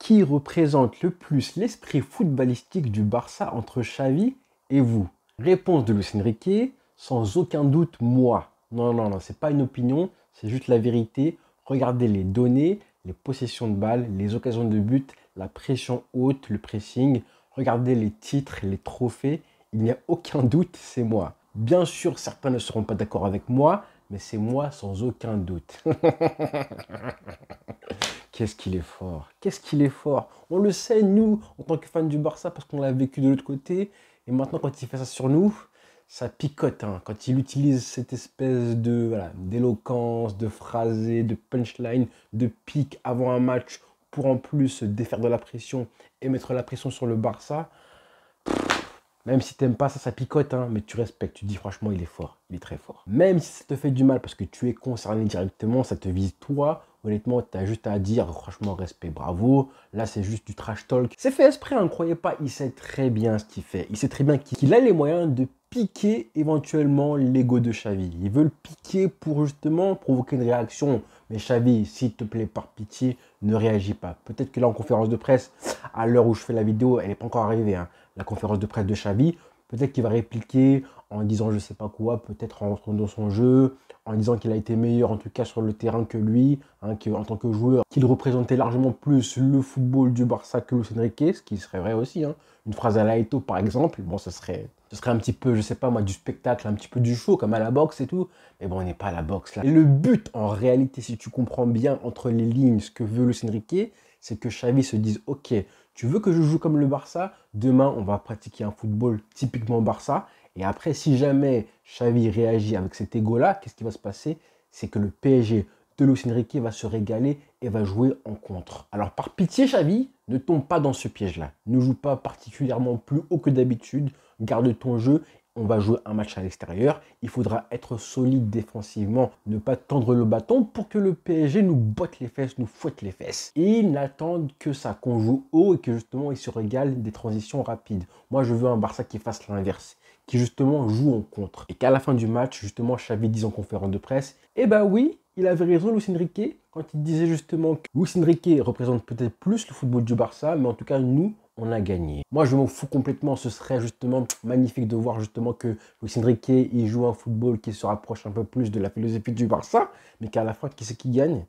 Qui représente le plus l'esprit footballistique du Barça entre Xavi et vous? Réponse de Luis Enrique, sans aucun doute moi. Non, c'est pas une opinion, c'est juste la vérité. Regardez les données, les possessions de balles, les occasions de but, la pression haute, le pressing. Regardez les titres, les trophées. Il n'y a aucun doute, c'est moi. Bien sûr, certains ne seront pas d'accord avec moi, mais c'est moi sans aucun doute. Qu'est-ce qu'il est fort, qu'est-ce qu'il est fort. On le sait, nous, en tant que fans du Barça, parce qu'on l'a vécu de l'autre côté. Et maintenant, quand il fait ça sur nous, ça picote. Hein. Quand il utilise cette espèce de d'éloquence, de phrasé, de punchline, de pique avant un match pour en plus se défaire de la pression et mettre la pression sur le Barça. Même si t'aimes pas ça, ça picote, hein, mais tu respectes, tu dis franchement, il est fort, il est très fort. Même si ça te fait du mal parce que tu es concerné directement, ça te vise toi, honnêtement, tu as juste à dire franchement, respect, bravo. Là, c'est juste du trash talk. C'est fait exprès, hein, ne croyez pas, il sait très bien ce qu'il fait. Il sait très bien qu'il a les moyens de piquer éventuellement l'ego de Xavi. Il veut le piquer pour justement provoquer une réaction. Mais Xavi, s'il te plaît, par pitié, ne réagis pas. Peut-être que là, en conférence de presse, à l'heure où je fais la vidéo, elle n'est pas encore arrivée, hein, la conférence de presse de Xavi, peut-être qu'il va répliquer en disant je sais pas quoi, peut-être en rentrant dans son jeu, en disant qu'il a été meilleur en tout cas sur le terrain que lui, hein, en tant que joueur, qu'il représentait largement plus le football du Barça que Luis Enrique, ce qui serait vrai aussi. Hein. Une phrase à la Eto'o par exemple, bon ce serait un petit peu, je sais pas moi, du spectacle, un petit peu du show comme à la boxe et tout, mais bon on n'est pas à la boxe là. Et le but en réalité, si tu comprends bien entre les lignes ce que veut Luis Enrique, c'est que Xavi se dise ok, tu veux que je joue comme le Barça? Demain, on va pratiquer un football typiquement Barça. Et après, si jamais Xavi réagit avec cet ego-là, qu'est-ce qui va se passer? C'est que le PSG de Luis Enrique va se régaler et va jouer en contre. Alors, par pitié, Xavi, ne tombe pas dans ce piège-là. Ne joue pas particulièrement plus haut que d'habitude. Garde ton jeu. On va jouer un match à l'extérieur. Il faudra être solide défensivement, ne pas tendre le bâton pour que le PSG nous botte les fesses, nous fouette les fesses. Et ils n'attendent que ça, qu'on joue haut et que justement ils se régalent des transitions rapides. Moi, je veux un Barça qui fasse l'inverse, qui justement joue en contre. Et qu'à la fin du match, justement, Xavi dit en conférence de presse, eh ben oui, il avait raison, Luis Enrique, quand il disait justement que Luis Enrique représente peut-être plus le football du Barça, mais en tout cas, nous, on a gagné. Moi, je m'en fous complètement. Ce serait justement magnifique de voir justement que Luis Enrique, il joue un football qui se rapproche un peu plus de la philosophie du Barça, mais qu'à la fin, qui c'est qui gagne?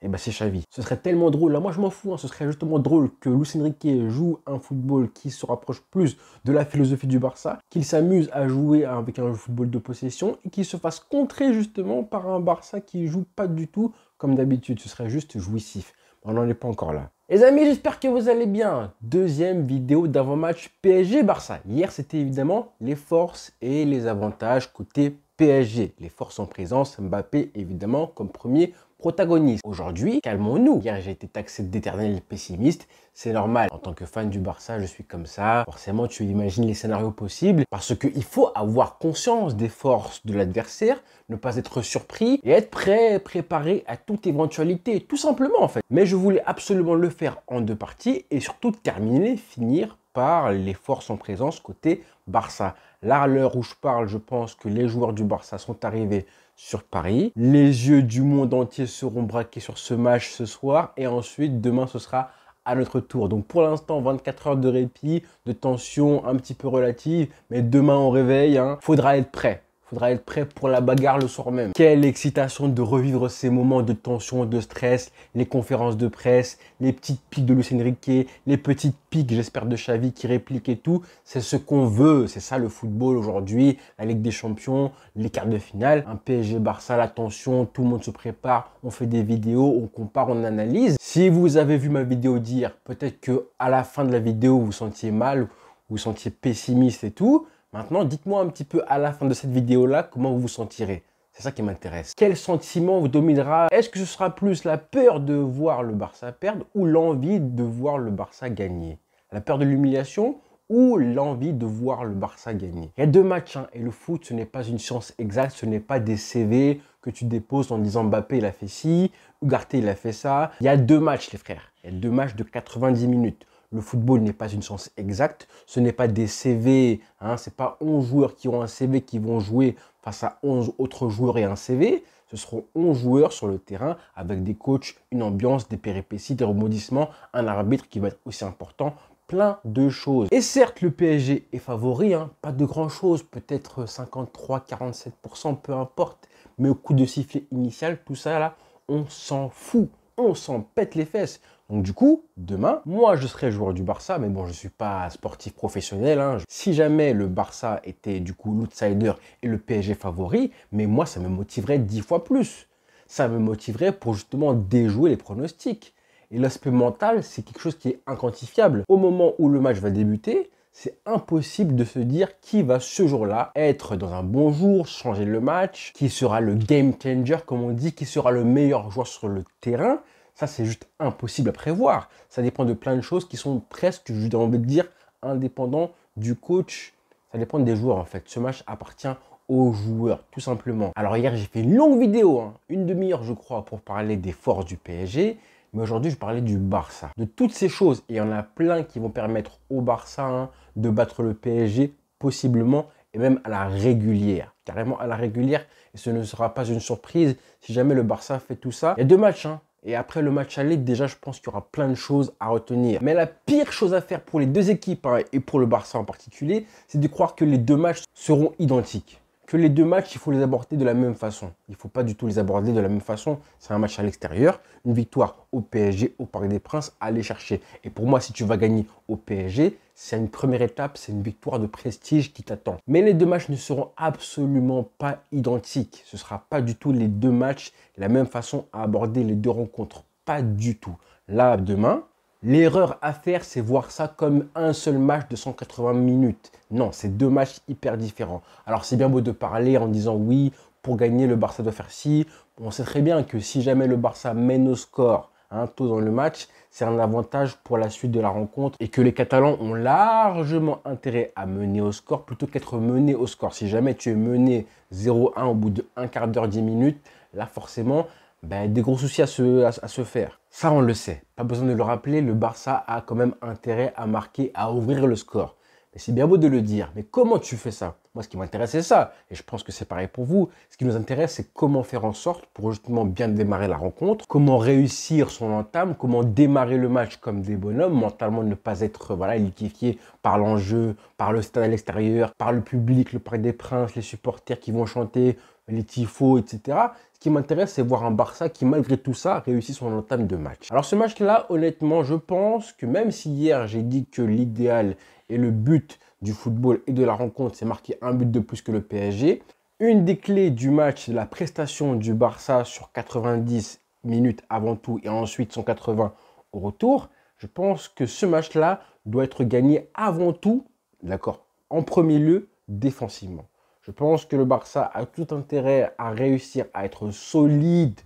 Eh ben, c'est Xavi. Ce serait tellement drôle. Là, moi, je m'en fous. Hein. Ce serait justement drôle que Luis Enrique joue un football qui se rapproche plus de la philosophie du Barça, qu'il s'amuse à jouer avec un football de possession et qu'il se fasse contrer justement par un Barça qui joue pas du tout comme d'habitude. Ce serait juste jouissif. On n'en est pas encore là. Les amis, j'espère que vous allez bien. Deuxième vidéo d'avant-match PSG-Barça. Hier, c'était évidemment les forces et les avantages côté PSG. Les forces en présence, Mbappé évidemment comme premier protagoniste. Aujourd'hui, calmons-nous. Hier, j'ai été taxé d'éternel pessimiste. C'est normal. En tant que fan du Barça, je suis comme ça. Forcément, tu imagines les scénarios possibles parce qu'il faut avoir conscience des forces de l'adversaire, ne pas être surpris et être prêt, préparé à toute éventualité, tout simplement en fait. Mais je voulais absolument le faire en deux parties et surtout terminer, finir par les forces en présence côté Barça. Là, à l'heure où je parle, je pense que les joueurs du Barça sont arrivés sur Paris. Les yeux du monde entier seront braqués sur ce match ce soir et ensuite, demain, ce sera à notre tour. Donc pour l'instant, 24 heures de répit, de tension un petit peu relative, mais demain on réveille, hein. Faudra être prêt. Faudra être prêt pour la bagarre le soir même. Quelle excitation de revivre ces moments de tension, de stress, les conférences de presse, les petites piques de Luis Enrique, les petites piques, j'espère, de Xavi qui réplique et tout. C'est ce qu'on veut, c'est ça le football aujourd'hui, la Ligue des Champions, les quarts de finale, un PSG-Barça, la tension, tout le monde se prépare, on fait des vidéos, on compare, on analyse. Si vous avez vu ma vidéo d'hier, peut-être qu'à la fin de la vidéo, vous vous sentiez mal, vous vous sentiez pessimiste et tout. Maintenant, dites-moi un petit peu à la fin de cette vidéo-là comment vous vous sentirez. C'est ça qui m'intéresse. Quel sentiment vous dominera? Est-ce que ce sera plus la peur de voir le Barça perdre ou l'envie de voir le Barça gagner? La peur de l'humiliation ou l'envie de voir le Barça gagner? Il y a deux matchs, hein, et le foot, ce n'est pas une science exacte, ce n'est pas des CV que tu déposes en disant Mbappé, il a fait ci, Ugarte, il a fait ça. Il y a deux matchs, les frères. Il y a deux matchs de 90 minutes. Le football n'est pas une science exacte, ce n'est pas des CV, hein, ce n'est pas 11 joueurs qui ont un CV qui vont jouer face à 11 autres joueurs et un CV. Ce seront 11 joueurs sur le terrain avec des coachs, une ambiance, des péripéties, des rebondissements, un arbitre qui va être aussi important, plein de choses. Et certes, le PSG est favori, hein, pas de grand-chose, peut-être 53-47%, peu importe. Mais au coup de sifflet initial, tout ça là, on s'en fout, on s'en pète les fesses. Donc du coup, demain, moi je serai joueur du Barça, mais bon, je ne suis pas sportif professionnel, hein. Si jamais le Barça était du coup l'outsider et le PSG favori, mais moi ça me motiverait 10 fois plus. Ça me motiverait pour justement déjouer les pronostics. Et l'aspect mental, c'est quelque chose qui est inquantifiable. Au moment où le match va débuter, c'est impossible de se dire qui va ce jour-là être dans un bon jour, changer le match, qui sera le game changer, comme on dit, qui sera le meilleur joueur sur le terrain. Ça, c'est juste impossible à prévoir. Ça dépend de plein de choses qui sont presque, j'ai envie de dire, indépendants du coach. Ça dépend des joueurs, en fait. Ce match appartient aux joueurs, tout simplement. Alors hier, j'ai fait une longue vidéo, hein, une demi-heure, je crois, pour parler des forces du PSG. Mais aujourd'hui, je parlais du Barça. De toutes ces choses, et il y en a plein qui vont permettre au Barça, hein, de battre le PSG, possiblement, et même à la régulière. Carrément à la régulière. Et ce ne sera pas une surprise si jamais le Barça fait tout ça. Il y a 2 matchs, hein. Et après le match aller, déjà, je pense qu'il y aura plein de choses à retenir. Mais la pire chose à faire pour les deux équipes, hein, et pour le Barça en particulier, c'est de croire que les 2 matchs seront identiques. Que les 2 matchs, il faut les aborder de la même façon. Il ne faut pas du tout les aborder de la même façon. C'est un match à l'extérieur, une victoire au PSG, au Parc des Princes, à aller chercher. Et pour moi, si tu vas gagner au PSG, c'est une première étape, c'est une victoire de prestige qui t'attend. Mais les 2 matchs ne seront absolument pas identiques. Ce ne sera pas du tout les 2 matchs, la même façon à aborder les 2 rencontres. Pas du tout. Là, demain, l'erreur à faire, c'est voir ça comme un seul match de 180 minutes. Non, c'est 2 matchs hyper différents. Alors, c'est bien beau de parler en disant oui, pour gagner, le Barça doit faire ci. On sait très bien que si jamais le Barça mène au score, hein, tôt dans le match, c'est un avantage pour la suite de la rencontre et que les Catalans ont largement intérêt à mener au score plutôt qu'être mené au score. Si jamais tu es mené 0-1 au bout de un quart d'heure, 10 minutes, là, forcément, des gros soucis à se faire. Ça, on le sait. Pas besoin de le rappeler, le Barça a quand même intérêt à marquer, à ouvrir le score. Mais c'est bien beau de le dire, mais comment tu fais ça? Moi, ce qui m'intéresse, c'est ça. Et je pense que c'est pareil pour vous. Ce qui nous intéresse, c'est comment faire en sorte pour justement bien démarrer la rencontre, comment réussir son entame, comment démarrer le match comme des bonhommes, mentalement ne pas être liquéfié par l'enjeu, par le stade à l'extérieur, par le public, le Parc des Princes, les supporters qui vont chanter, les tifos, etc. Ce qui m'intéresse, c'est voir un Barça qui, malgré tout ça, réussit son entame de match. Alors ce match-là, honnêtement, je pense que même si hier, j'ai dit que l'idéal et le but du football et de la rencontre, c'est marquer un but de plus que le PSG, une des clés du match, c'est la prestation du Barça sur 90 minutes avant tout et ensuite 180 au retour. Je pense que ce match-là doit être gagné avant tout, d'accord, en premier lieu, défensivement. Je pense que le Barça a tout intérêt à réussir à être solide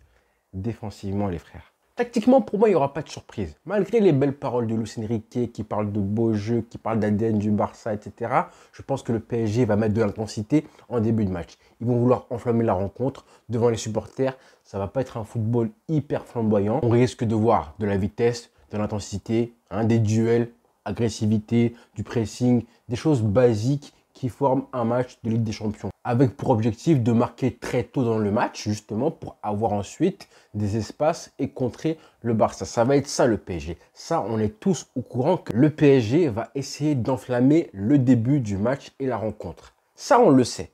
défensivement, les frères. Tactiquement, pour moi, il n'y aura pas de surprise. Malgré les belles paroles de Luis Enrique qui parle de beaux jeux, qui parle d'ADN du Barça, etc., je pense que le PSG va mettre de l'intensité en début de match. Ils vont vouloir enflammer la rencontre devant les supporters. Ça ne va pas être un football hyper flamboyant. On risque de voir de la vitesse, de l'intensité, des duels, agressivité, du pressing, des choses basiques qui forment un match de Ligue des Champions. Avec pour objectif de marquer très tôt dans le match, justement, pour avoir ensuite des espaces et contrer le Barça. Ça va être ça le PSG. Ça, on est tous au courant que le PSG va essayer d'enflammer le début du match et la rencontre. Ça, on le sait.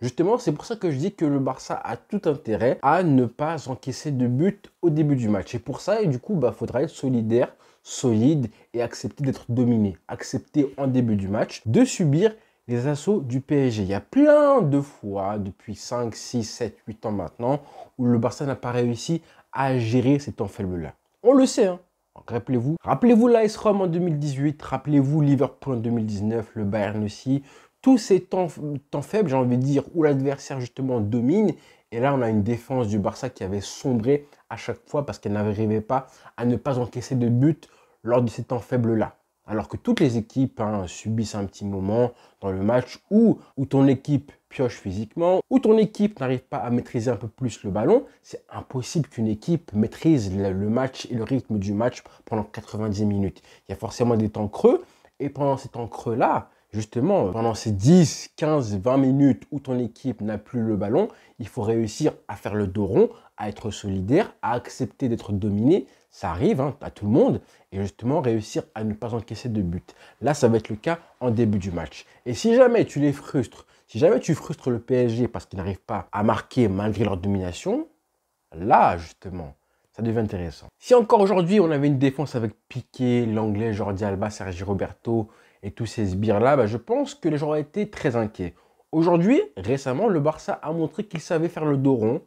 Justement, c'est pour ça que je dis que le Barça a tout intérêt à ne pas encaisser de but au début du match. Et pour ça, du coup, faudra être solidaire, solide et accepter d'être dominé. Accepter en début du match de subir les assauts du PSG. Il y a plein de fois, depuis 5, 6, 7, 8 ans maintenant, où le Barça n'a pas réussi à gérer ces temps faibles-là. On le sait, hein. Rappelez-vous. Rappelez-vous l'AS Rome en 2018, rappelez-vous Liverpool en 2019, le Bayern aussi. Tous ces temps faibles, j'ai envie de dire, où l'adversaire justement domine. Et là, on a une défense du Barça qui avait sombré à chaque fois parce qu'elle n'arrivait pas à ne pas encaisser de but lors de ces temps faibles-là. Alors que toutes les équipes subissent un petit moment dans le match où ton équipe pioche physiquement, où ton équipe n'arrive pas à maîtriser un peu plus le ballon. C'est impossible qu'une équipe maîtrise le match et le rythme du match pendant 90 minutes. Il y a forcément des temps creux. Et pendant ces temps creux-là, Justement, pendant ces 10, 15, 20 minutes où ton équipe n'a plus le ballon, il faut réussir à faire le dos rond, à être solidaire, à accepter d'être dominé. Ça arrive à tout le monde. Et justement, réussir à ne pas encaisser de but. Là, ça va être le cas en début du match. Et si jamais tu les frustres, si jamais tu frustres le PSG parce qu'ils n'arrivent pas à marquer malgré leur domination, là, justement, ça devient intéressant. Si encore aujourd'hui, on avait une défense avec Piqué, l'anglais Jordi Alba, Sergi Roberto et tous ces sbires-là, je pense que les gens auraient été très inquiets. Aujourd'hui, récemment, le Barça a montré qu'il savait faire le dos rond.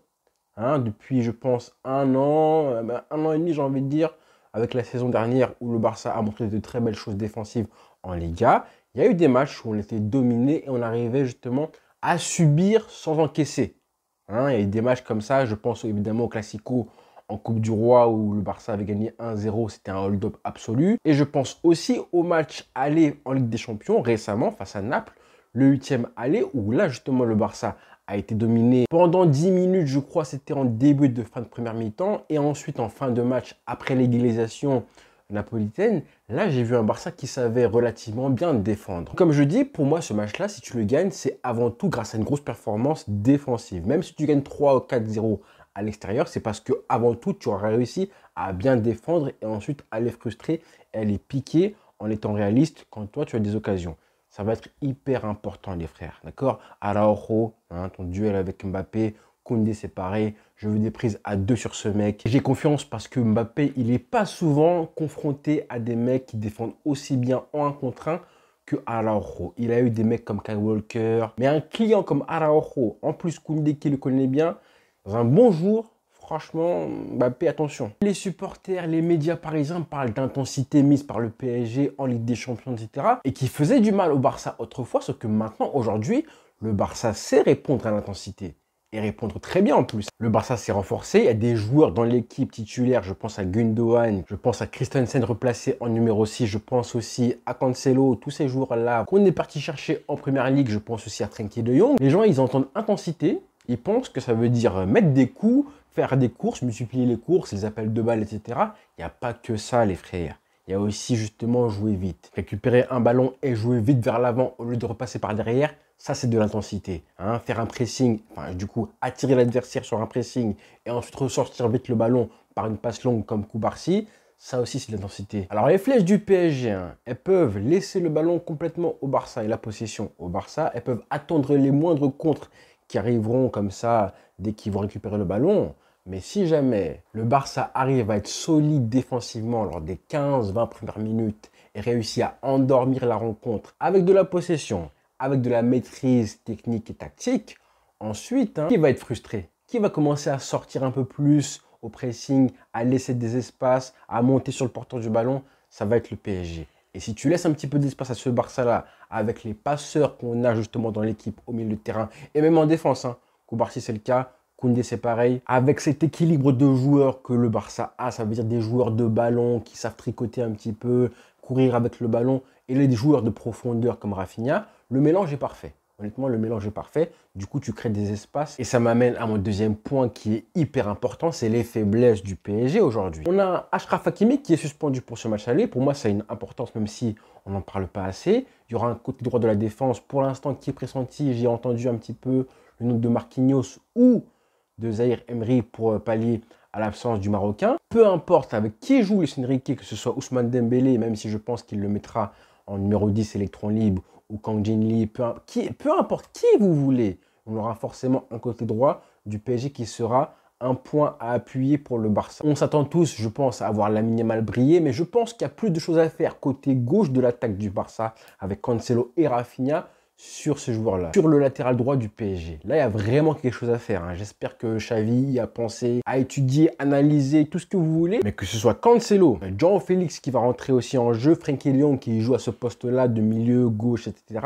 Depuis, je pense, un an et demi, j'ai envie de dire, avec la saison dernière où le Barça a montré de très belles choses défensives en Liga. Il y a eu des matchs où on était dominé et on arrivait justement à subir sans encaisser. Il y a eu des matchs comme ça, je pense évidemment au Classico en Coupe du Roi où le Barça avait gagné 1-0, c'était un hold-up absolu. Et je pense aussi au match aller en Ligue des Champions récemment face à Naples, le 8e aller où là justement le Barça a été dominé pendant 10 minutes, je crois, c'était en début de fin de première mi-temps. Et ensuite, en fin de match, après l'égalisation napolitaine, là, j'ai vu un Barça qui savait relativement bien défendre. Comme je dis, pour moi, ce match-là, si tu le gagnes, c'est avant tout grâce à une grosse performance défensive. Même si tu gagnes 3 ou 4-0 à l'extérieur, c'est parce que avant tout, tu auras réussi à bien défendre et ensuite à les frustrer et à les piquer en étant réaliste quand toi, tu as des occasions. Ça va être hyper important, les frères. D'accord? Araujo, ton duel avec Mbappé. Koundé, c'est pareil. Je veux des prises à 2 sur ce mec. J'ai confiance parce que Mbappé, il n'est pas souvent confronté à des mecs qui défendent aussi bien en 1 contre 1 que Araujo. Il a eu des mecs comme Kyle Walker. Mais un client comme Araujo, en plus Koundé qui le connaît bien, dans un bon jour, franchement, Mbappé, attention. Les supporters, les médias parisiens parlent d'intensité mise par le PSG en Ligue des Champions, etc. Et qui faisait du mal au Barça autrefois, sauf que maintenant, aujourd'hui, le Barça sait répondre à l'intensité. Et répondre très bien en plus. Le Barça s'est renforcé, il y a des joueurs dans l'équipe titulaire, je pense à Gundogan, je pense à Christensen replacé en numéro 6, je pense aussi à Cancelo, tous ces joueurs-là qu'on est parti chercher en Première Ligue, je pense aussi à Frenkie de Jong. Les gens, ils entendent intensité, ils pensent que ça veut dire mettre des coups, faire des courses, multiplier les courses, les appels de balles, etc. Il n'y a pas que ça, les frères. Il y a aussi justement jouer vite. Récupérer un ballon et jouer vite vers l'avant au lieu de repasser par derrière, ça c'est de l'intensité. Faire un pressing, du coup attirer l'adversaire sur un pressing et ensuite ressortir vite le ballon par une passe longue comme Koubarsi, ça aussi c'est de l'intensité. Alors les flèches du PSG, elles peuvent laisser le ballon complètement au Barça et la possession au Barça. Elles peuvent attendre les moindres contres qui arriveront comme ça dès qu'ils vont récupérer le ballon. Mais si jamais le Barça arrive à être solide défensivement lors des 15-20 premières minutes et réussit à endormir la rencontre avec de la possession, avec de la maîtrise technique et tactique, ensuite, qui va être frustré? Qui va commencer à sortir un peu plus au pressing, à laisser des espaces, à monter sur le porteur du ballon? Ça va être le PSG. Et si tu laisses un petit peu d'espace à ce Barça-là, avec les passeurs qu'on a justement dans l'équipe au milieu de terrain, et même en défense, Koubarsi c'est le cas, Koundé c'est pareil, avec cet équilibre de joueurs que le Barça a, ça veut dire des joueurs de ballon qui savent tricoter un petit peu, courir avec le ballon, et les joueurs de profondeur comme Rafinha, le mélange est parfait. Honnêtement, le mélange est parfait. Du coup, tu crées des espaces. Et ça m'amène à mon deuxième point qui est hyper important, c'est les faiblesses du PSG aujourd'hui. On a Achraf Hakimi qui est suspendu pour ce match aller. Pour moi, ça a une importance, même si on n'en parle pas assez. Il y aura un côté droit de la défense, pour l'instant, qui est pressenti. J'ai entendu un petit peu le nom de Marquinhos ou de Zahir Emery pour pallier à l'absence du Marocain. Peu importe avec qui joue Luis Enrique, que ce soit Ousmane Dembélé, même si je pense qu'il le mettra en numéro 10 électron libre, ou Kang Jin Lee, peu importe qui vous voulez, on aura forcément un côté droit du PSG qui sera un point à appuyer pour le Barça. On s'attend tous, je pense, à voir Lamine Yamal briller, mais je pense qu'il y a plus de choses à faire côté gauche de l'attaque du Barça avec Cancelo et Rafinha sur ce joueur-là, sur le latéral droit du PSG. Là, il y a vraiment quelque chose à faire. J'espère que Xavi a pensé, a étudié, analysé, tout ce que vous voulez. Mais que ce soit Cancelo, João Félix qui va rentrer aussi en jeu, Frenkie de Jong qui joue à ce poste-là de milieu, gauche, etc.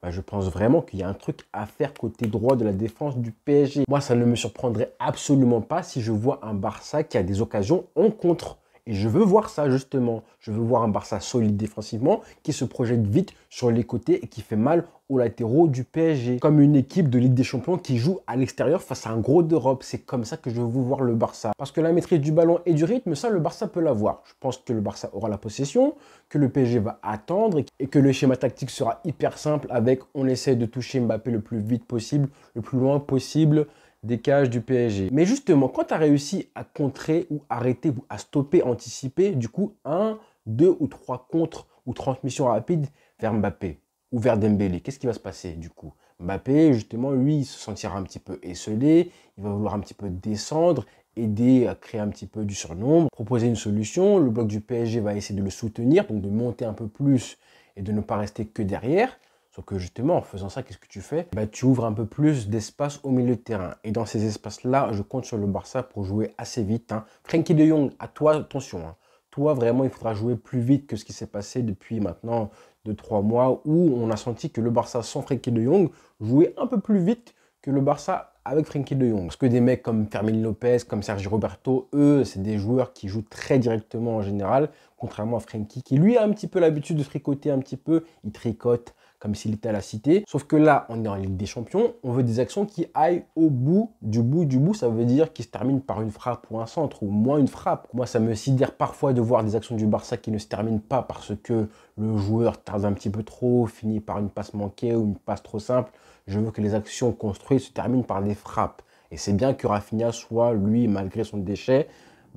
Je pense vraiment qu'il y a un truc à faire côté droit de la défense du PSG. Moi, ça ne me surprendrait absolument pas si je vois un Barça qui a des occasions en contre. Et je veux voir ça justement. Je veux voir un Barça solide défensivement, qui se projette vite sur les côtés et qui fait mal aux latéraux du PSG. Comme une équipe de Ligue des Champions qui joue à l'extérieur face à un gros d'Europe. C'est comme ça que je veux voir le Barça. Parce que la maîtrise du ballon et du rythme, ça le Barça peut l'avoir. Je pense que le Barça aura la possession, que le PSG va attendre et que le schéma tactique sera hyper simple avec on essaie de toucher Mbappé le plus vite possible, le plus loin possible des cages du PSG. Mais justement, quand tu as réussi à contrer ou arrêter ou à stopper, anticiper, du coup, 1, 2 ou 3 contres ou transmissions rapides vers Mbappé ou vers Dembélé, qu'est-ce qui va se passer du coup? Mbappé, justement, lui, il se sentira un petit peu esselé, il va vouloir un petit peu descendre, aider à créer un petit peu du surnombre, proposer une solution. Le bloc du PSG va essayer de le soutenir, donc de monter un peu plus et de ne pas rester que derrière. Sauf que justement, en faisant ça, qu'est-ce que tu fais? Bah, tu ouvres un peu plus d'espace au milieu de terrain. Et dans ces espaces-là, je compte sur le Barça pour jouer assez vite. Frenkie de Jong, à toi, attention. Toi, vraiment, il faudra jouer plus vite que ce qui s'est passé depuis maintenant 2-3 mois où on a senti que le Barça sans Frenkie de Jong jouait un peu plus vite que le Barça avec Frenkie de Jong. Parce que des mecs comme Fermín Lopez, comme Sergi Roberto, eux, c'est des joueurs qui jouent très directement en général, contrairement à Frenkie, qui lui a un petit peu l'habitude de tricoter un petit peu. Il tricote comme s'il était à la Cité. Sauf que là, on est en Ligue des Champions, on veut des actions qui aillent au bout du bout du bout. Ça veut dire qui se terminent par une frappe ou un centre, ou moins une frappe. Moi, ça me sidère parfois de voir des actions du Barça qui ne se terminent pas parce que le joueur tarde un petit peu trop, finit par une passe manquée ou une passe trop simple. Je veux que les actions construites se terminent par des frappes. Et c'est bien que Rafinha soit, lui, malgré son déchet,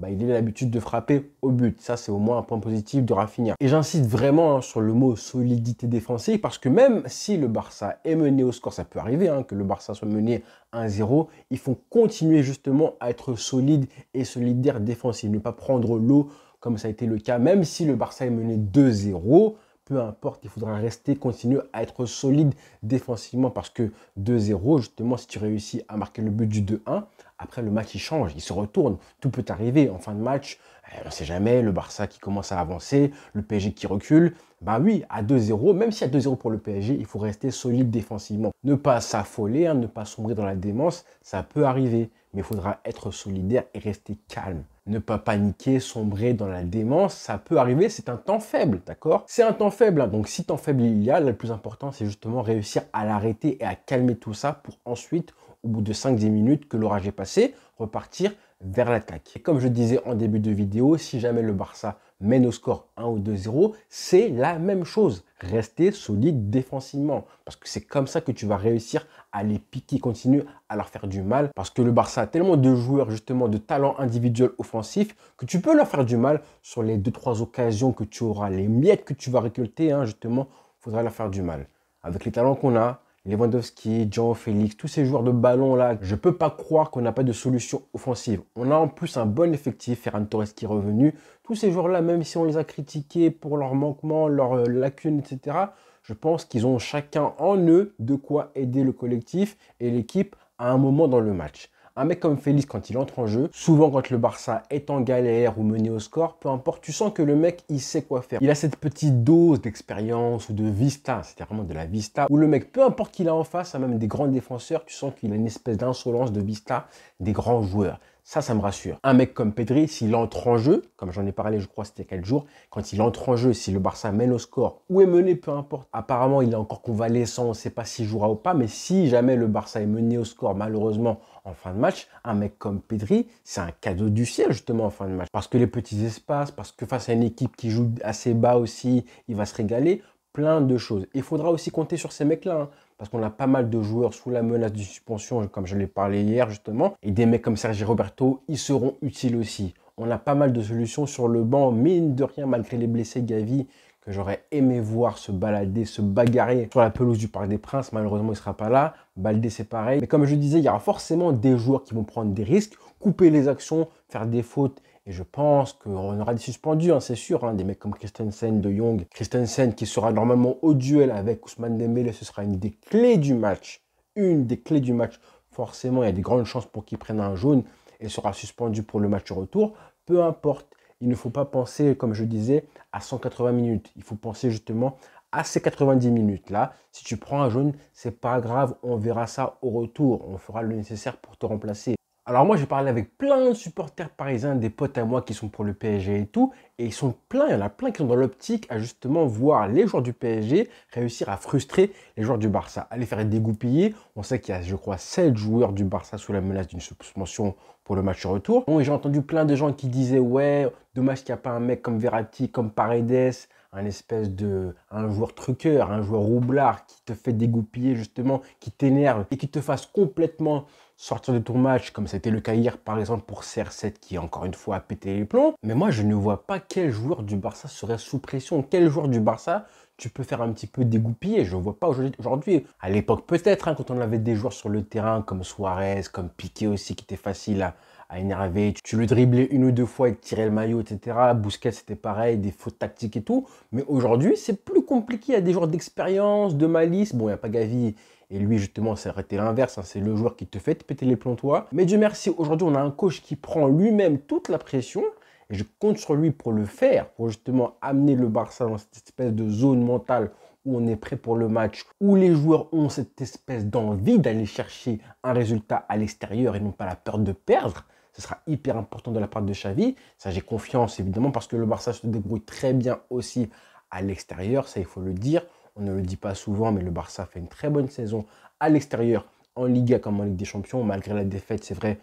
il a l'habitude de frapper au but. Ça, c'est au moins un point positif de Rafinha. Et j'insiste vraiment sur le mot solidité défensive parce que même si le Barça est mené au score, ça peut arriver que le Barça soit mené 1-0, il faut continuer justement à être solide et solidaire défensif. Ne pas prendre l'eau comme ça a été le cas. Même si le Barça est mené 2-0, peu importe, il faudra rester, continuer à être solide défensivement parce que 2-0, justement, si tu réussis à marquer le but du 2-1, après le match il change, il se retourne, tout peut arriver en fin de match, on ne sait jamais, le Barça qui commence à avancer, le PSG qui recule, oui, à 2-0, même si à 2-0 pour le PSG, il faut rester solide défensivement. Ne pas s'affoler, ne pas sombrer dans la démence, ça peut arriver, mais il faudra être solidaire et rester calme. Ne pas paniquer, sombrer dans la démence, ça peut arriver, c'est un temps faible, d'accord? C'est un temps faible, donc si temps faible il y a, le plus important c'est justement réussir à l'arrêter et à calmer tout ça pour ensuite, au bout de 5-10 minutes que l'orage est passé, repartir vers l'attaque. Et comme je disais en début de vidéo, si jamais le Barça mène au score 1 ou 2-0, c'est la même chose. Rester solide défensivement. Parce que c'est comme ça que tu vas réussir à les piquer, continuer à leur faire du mal. Parce que le Barça a tellement de joueurs, justement, de talents individuels offensifs, que tu peux leur faire du mal sur les 2-3 occasions que tu auras, les miettes que tu vas récolter, justement, il faudra leur faire du mal. Avec les talents qu'on a, Lewandowski, João Félix, tous ces joueurs de ballon là, je ne peux pas croire qu'on n'a pas de solution offensive. On a en plus un bon effectif, Ferran Torres qui est revenu. Tous ces joueurs là, même si on les a critiqués pour leurs manquements, leurs lacunes, etc., je pense qu'ils ont chacun en eux de quoi aider le collectif et l'équipe à un moment dans le match. Un mec comme Félix, quand il entre en jeu, souvent quand le Barça est en galère ou mené au score, peu importe, tu sens que le mec, il sait quoi faire. Il a cette petite dose d'expérience ou de vista, c'était vraiment de la vista, où le mec, peu importe qu'il a en face, même des grands défenseurs, tu sens qu'il a une espèce d'insolence de vista des grands joueurs. Ça me rassure. Un mec comme Pedri, s'il entre en jeu, comme j'en ai parlé, je crois, c'était quelques jours, quand il entre en jeu, si le Barça mène au score ou est mené, peu importe. Apparemment, il est encore convalescent, on ne sait pas s'il jouera ou pas, mais si jamais le Barça est mené au score, malheureusement, en fin de match, un mec comme Pedri, c'est un cadeau du ciel, justement, en fin de match. Parce que les petits espaces, parce que face à une équipe qui joue assez bas aussi, il va se régaler. Plein de choses. Il faudra aussi compter sur ces mecs-là, parce qu'on a pas mal de joueurs sous la menace de suspension, comme je l'ai parlé hier justement, et des mecs comme Sergi Roberto, ils seront utiles aussi. On a pas mal de solutions sur le banc, mine de rien, malgré les blessés, Gavi, que j'aurais aimé voir se balader, se bagarrer sur la pelouse du Parc des Princes. Malheureusement, il ne sera pas là. Baldé, c'est pareil. Mais comme je disais, il y aura forcément des joueurs qui vont prendre des risques, couper les actions, faire des fautes. Et je pense qu'on aura des suspendus, c'est sûr. Des mecs comme Christensen, De Jong. Christensen qui sera normalement au duel avec Ousmane Dembélé, ce sera une des clés du match. Une des clés du match. Forcément, il y a des grandes chances pour qu'il prenne un jaune et sera suspendu pour le match retour. Peu importe. Il ne faut pas penser, comme je disais, à 180 minutes. Il faut penser justement à ces 90 minutes-là. Si tu prends un jaune, c'est pas grave. On verra ça au retour. On fera le nécessaire pour te remplacer. Alors moi, j'ai parlé avec plein de supporters parisiens, des potes à moi qui sont pour le PSG et tout, et ils sont pleins, il y en a plein qui sont dans l'optique à justement voir les joueurs du PSG réussir à frustrer les joueurs du Barça, à les faire dégoupiller. On sait qu'il y a, je crois, 7 joueurs du Barça sous la menace d'une suspension pour le match retour. Bon, et j'ai entendu plein de gens qui disaient, ouais, dommage qu'il n'y a pas un mec comme Verratti, comme Paredes, un joueur truqueur, un joueur roublard qui te fait dégoupiller justement, qui t'énerve et qui te fasse complètement sortir de ton match, comme c'était le cas hier par exemple pour CR7 qui encore une fois a pété les plombs. Mais moi je ne vois pas quel joueur du Barça serait sous pression, quel joueur du Barça tu peux faire un petit peu dégoupiller. Je ne vois pas aujourd'hui. À l'époque peut-être, hein, quand on avait des joueurs sur le terrain comme Suarez, comme Piqué aussi qui était facile à énerver. Tu le driblais une ou deux fois et tirais le maillot, etc. Busquets c'était pareil, des fautes tactiques et tout. Mais aujourd'hui c'est plus compliqué, il y a des joueurs d'expérience, de malice. Bon, il n'y a pas Gavi. Et lui, justement, ça aurait été l'inverse. Hein, c'est le joueur qui te fait péter les plombs, toi. Mais Dieu merci, aujourd'hui, on a un coach qui prend lui-même toute la pression. Et je compte sur lui pour le faire, pour justement amener le Barça dans cette espèce de zone mentale où on est prêt pour le match, où les joueurs ont cette espèce d'envie d'aller chercher un résultat à l'extérieur et non pas la peur de perdre. Ce sera hyper important de la part de Xavi. Ça, j'ai confiance, évidemment, parce que le Barça se débrouille très bien aussi à l'extérieur. Ça, il faut le dire. On ne le dit pas souvent, mais le Barça fait une très bonne saison à l'extérieur, en Liga comme en Ligue des Champions, malgré la défaite, c'est vrai,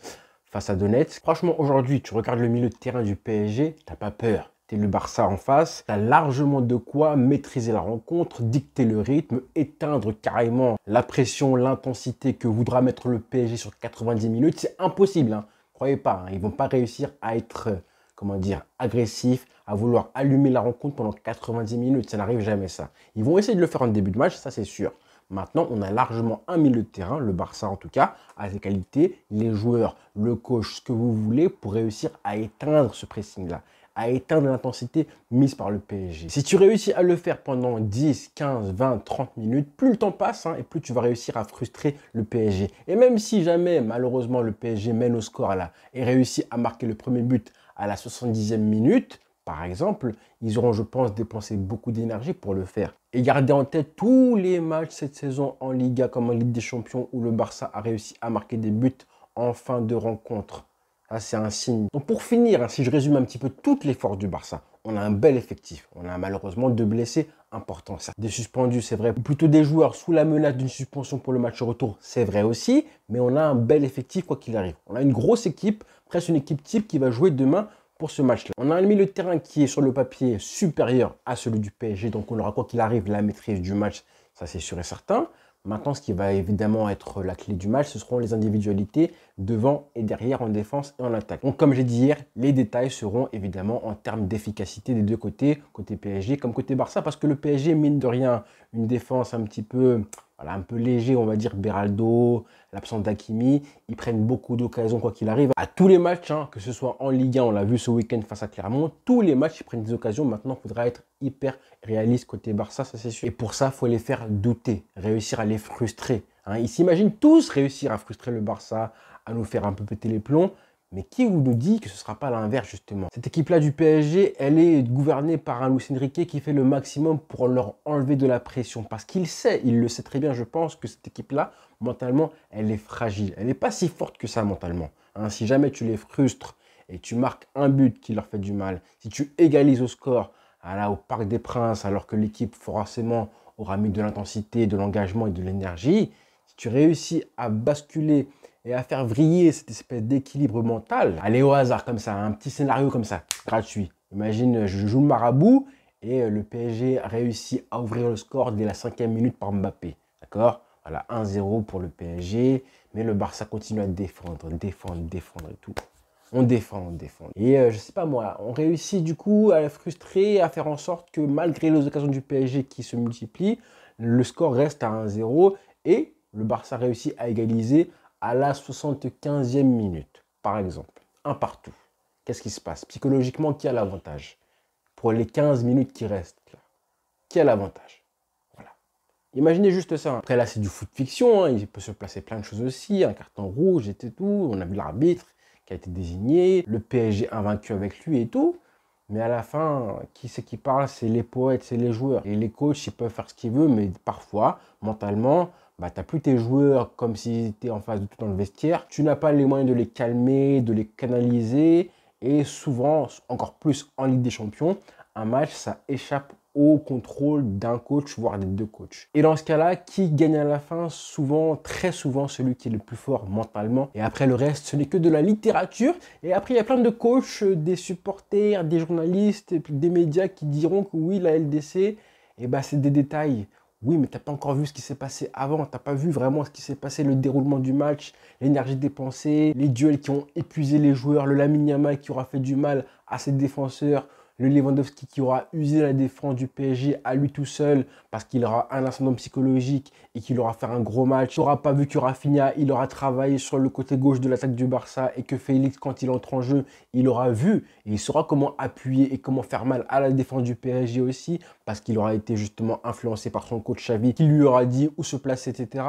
face à Donetsk. Franchement, aujourd'hui, tu regardes le milieu de terrain du PSG, t'as pas peur. T'es le Barça en face, t'as largement de quoi maîtriser la rencontre, dicter le rythme, éteindre carrément la pression, l'intensité que voudra mettre le PSG sur 90 minutes. C'est impossible, hein. Croyez pas, hein. Ils vont pas réussir à être, comment dire, agressifs, à vouloir allumer la rencontre pendant 90 minutes. Ça n'arrive jamais, ça. Ils vont essayer de le faire en début de match, ça c'est sûr. Maintenant, on a largement un milieu de terrain, le Barça en tout cas, a ses qualités, les joueurs, le coach, ce que vous voulez pour réussir à éteindre ce pressing-là, à éteindre l'intensité mise par le PSG. Si tu réussis à le faire pendant 10, 15, 20, 30 minutes, plus le temps passe hein, et plus tu vas réussir à frustrer le PSG. Et même si jamais, malheureusement, le PSG mène au score là et réussit à marquer le premier but à la 70e minute, par exemple, ils auront, je pense, dépensé beaucoup d'énergie pour le faire. Et gardez en tête tous les matchs cette saison en Liga comme en Ligue des Champions où le Barça a réussi à marquer des buts en fin de rencontre. Ça, c'est un signe. Donc pour finir, hein, si je résume un petit peu toutes les forces du Barça, on a un bel effectif. On a malheureusement 2 blessés importants. Des suspendus, c'est vrai. Ou plutôt des joueurs sous la menace d'une suspension pour le match retour, c'est vrai aussi. Mais on a un bel effectif quoi qu'il arrive. On a une grosse équipe, presque une équipe type qui va jouer demain pour ce match-là. On a un milieu de terrain qui est sur le papier supérieur à celui du PSG, donc on aura quoi qu'il arrive la maîtrise du match, ça c'est sûr et certain. Maintenant, ce qui va évidemment être la clé du match, ce seront les individualités devant et derrière en défense et en attaque. Donc comme j'ai dit hier, les détails seront évidemment en termes d'efficacité des deux côtés, côté PSG comme côté Barça, parce que le PSG, mine de rien, une défense un petit peu... Voilà, un peu léger, on va dire, Beraldo, l'absence d'Hakimi. Ils prennent beaucoup d'occasions, quoi qu'il arrive. À tous les matchs, hein, que ce soit en Ligue 1, on l'a vu ce week-end face à Clermont, tous les matchs, ils prennent des occasions. Maintenant, il faudra être hyper réaliste côté Barça, ça c'est sûr. Et pour ça, il faut les faire douter, réussir à les frustrer. Hein. Ils s'imaginent tous réussir à frustrer le Barça, à nous faire un peu péter les plombs. Mais qui vous nous dit que ce ne sera pas l'inverse, justement? Cette équipe-là du PSG, elle est gouvernée par un Luis Enrique qui fait le maximum pour leur enlever de la pression. Parce qu'il sait, il le sait très bien, je pense, que cette équipe-là, mentalement, elle est fragile. Elle n'est pas si forte que ça, mentalement. Hein, si jamais tu les frustres et tu marques un but qui leur fait du mal, si tu égalises au score, au Parc des Princes, alors que l'équipe, forcément, aura mis de l'intensité, de l'engagement et de l'énergie, si tu réussis à basculer et à faire vriller cette espèce d'équilibre mental, aller au hasard comme ça, un petit scénario comme ça, gratuit. Imagine, je joue le marabout et le PSG réussit à ouvrir le score dès la 5e minute par Mbappé. D'accord? Voilà, 1-0 pour le PSG, mais le Barça continue à défendre et tout. On défend. Et je sais pas moi, on réussit du coup à frustrer, à faire en sorte que malgré les occasions du PSG qui se multiplient, le score reste à 1-0 et le Barça réussit à égaliser à la 75e minute, par exemple. Un partout. Qu'est-ce qui se passe? Psychologiquement, qui a l'avantage? Pour les 15 minutes qui restent, qui a l'avantage? Voilà. Imaginez juste ça. Après là, c'est du foot fiction, hein. Il peut se placer plein de choses aussi, un carton rouge et tout. On a vu l'arbitre qui a été désigné, le PSG invaincu avec lui et tout. Mais à la fin, qui c'est qui parle? C'est les poètes, c'est les joueurs. Et les coachs, ils peuvent faire ce qu'ils veulent, mais parfois, mentalement, bah, tu n'as plus tes joueurs comme s'ils étaient en face de tout dans le vestiaire. Tu n'as pas les moyens de les calmer, de les canaliser. Et souvent, encore plus en Ligue des Champions, un match, ça échappe au contrôle d'un coach, voire des deux coachs. Et dans ce cas-là, qui gagne à la fin? Souvent, très souvent, celui qui est le plus fort mentalement. Et après, le reste, ce n'est que de la littérature. Et après, il y a plein de coachs, des supporters, des journalistes, et puis des médias qui diront que oui, la LDC, eh ben, c'est des détails. Oui, mais tu n'as pas encore vu ce qui s'est passé avant. Tu n'as pas vu vraiment ce qui s'est passé, le déroulement du match, l'énergie dépensée, les duels qui ont épuisé les joueurs, le Lamine Yamal qui aura fait du mal à ses défenseurs, le Lewandowski qui aura usé la défense du PSG à lui tout seul parce qu'il aura un ascendant psychologique et qu'il aura fait un gros match. Tu n'auras pas vu que Rafinha, il aura travaillé sur le côté gauche de l'attaque du Barça et que Félix, quand il entre en jeu, il aura vu et il saura comment appuyer et comment faire mal à la défense du PSG aussi parce qu'il aura été justement influencé par son coach Xavi qui lui aura dit où se placer, etc.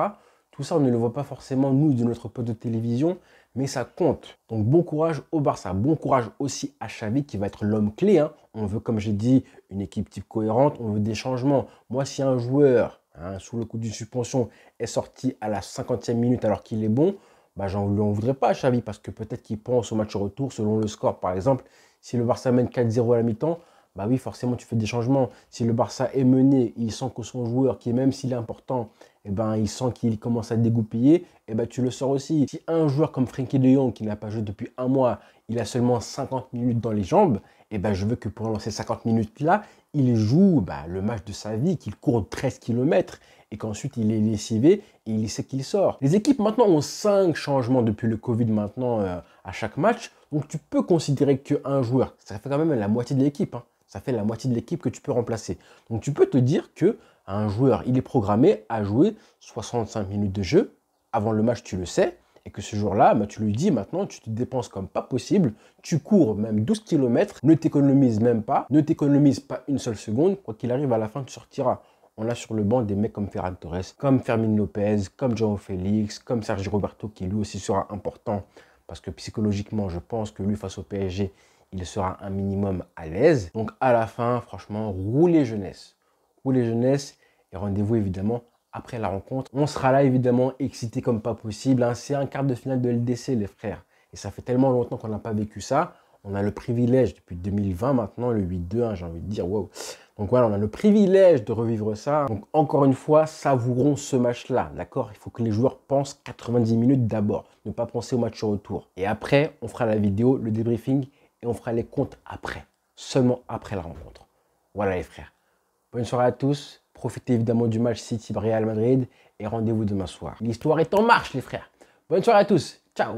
Tout ça, on ne le voit pas forcément, nous, de notre poste de télévision, mais ça compte. Donc, bon courage au Barça. Bon courage aussi à Xavi, qui va être l'homme clé. Hein. On veut, comme j'ai dit, une équipe type cohérente. On veut des changements. Moi, si un joueur, sous le coup d'une suspension, est sorti à la 50e minute alors qu'il est bon, bah, j'en lui en voudrais pas à Xavi, parce que peut-être qu'il pense au match retour selon le score. Par exemple, si le Barça mène 4-0 à la mi-temps, bah oui, forcément, tu fais des changements. Si le Barça est mené, il sent que son joueur, qui même s'il est important, eh ben, il sent qu'il commence à dégoupiller, eh ben, tu le sors aussi. Si un joueur comme Frenkie de Jong, qui n'a pas joué depuis un mois, il a seulement 50 minutes dans les jambes, eh ben, je veux que pendant ces 50 minutes-là, il joue le match de sa vie, qu'il court 13 km et qu'ensuite il est lessivé et il sait qu'il sort. Les équipes maintenant ont 5 changements depuis le Covid maintenant à chaque match. Donc tu peux considérer qu'un joueur, ça fait quand même la moitié de l'équipe, hein. Ça fait la moitié de l'équipe que tu peux remplacer. Donc tu peux te dire que un joueur, il est programmé à jouer 65 minutes de jeu. Avant le match, tu le sais. Et que ce jour-là, bah, tu lui dis maintenant, tu te dépenses comme pas possible. Tu cours même 12 km, ne t'économise même pas, ne t'économise pas une seule seconde. Quoi qu'il arrive, à la fin, tu sortiras. On a sur le banc des mecs comme Ferran Torres, comme Fermin Lopez, comme João Félix, comme Sergio Roberto, qui lui aussi sera important. Parce que psychologiquement, je pense que lui, face au PSG, il sera un minimum à l'aise. Donc à la fin, franchement, roulez jeunesse. Roulez jeunesse et rendez-vous évidemment après la rencontre. On sera là évidemment excité comme pas possible. Hein. C'est un quart de finale de LDC les frères. Et ça fait tellement longtemps qu'on n'a pas vécu ça. On a le privilège depuis 2020 maintenant, le 8-2, hein, j'ai envie de dire, wow. Donc voilà, on a le privilège de revivre ça. Donc encore une fois, savourons ce match-là, d'accord? Il faut que les joueurs pensent 90 minutes d'abord, ne pas penser au match retour. Et après, on fera la vidéo, le débriefing, et on fera les comptes après, seulement après la rencontre. Voilà les frères. Bonne soirée à tous. Profitez évidemment du match City-Real Madrid et rendez-vous demain soir. L'histoire est en marche les frères. Bonne soirée à tous. Ciao.